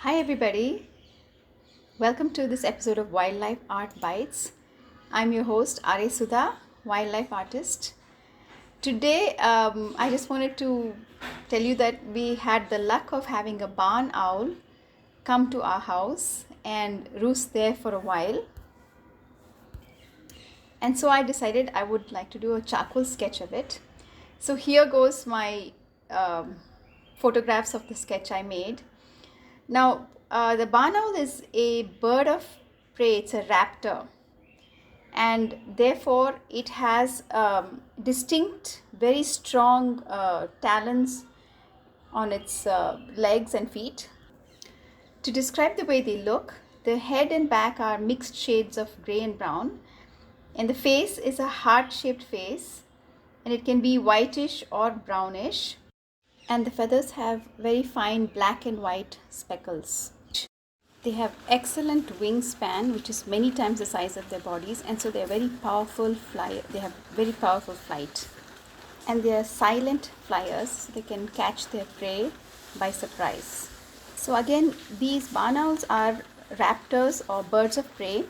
Hi everybody, welcome to this episode of Wildlife Art Bites. I'm your host R.A. Sudha, wildlife artist. Today I just wanted to tell you that we had the luck of having a barn owl come to our house and roost there for a while. And so I decided I would like to do a charcoal sketch of it. So here goes my photographs of the sketch I made. Now, the barn owl is a bird of prey, it's a raptor, and therefore it has distinct, very strong talons on its legs and feet. To describe the way they look, the head and back are mixed shades of gray and brown, and the face is a heart-shaped face, and it can be whitish or brownish, and the feathers have very fine black and white speckles. They have excellent wingspan, which is many times the size of their bodies, and so they are very powerful flyer. They have very powerful flight, and they are silent flyers. So they can catch their prey by surprise. So again, these barn owls are raptors or birds of prey,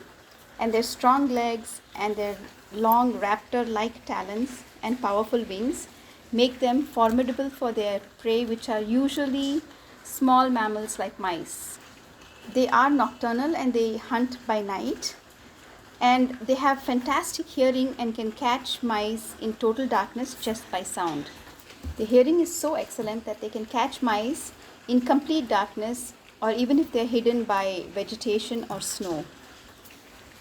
and their strong legs and their long raptor-like talons and powerful wings make them formidable for their prey, which are usually small mammals like mice. They are nocturnal and they hunt by night, and they have fantastic hearing and can catch mice in total darkness just by sound. The hearing is so excellent that they can catch mice in complete darkness or even if they're hidden by vegetation or snow.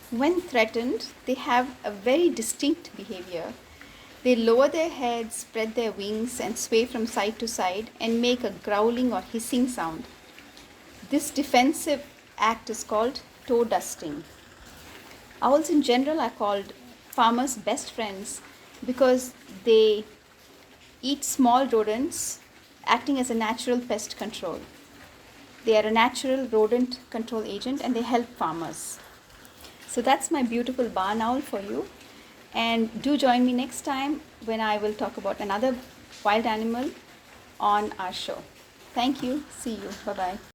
When threatened, they have a very distinct behavior. They lower their heads, spread their wings, and sway from side to side and make a growling or hissing sound. This defensive act is called toe dusting. Owls in general are called farmers' best friends because they eat small rodents, acting as a natural pest control. They are a natural rodent control agent and they help farmers. So that's my beautiful barn owl for you. And do join me next time when I will talk about another wild animal on our show. Thank you. See you. Bye-bye.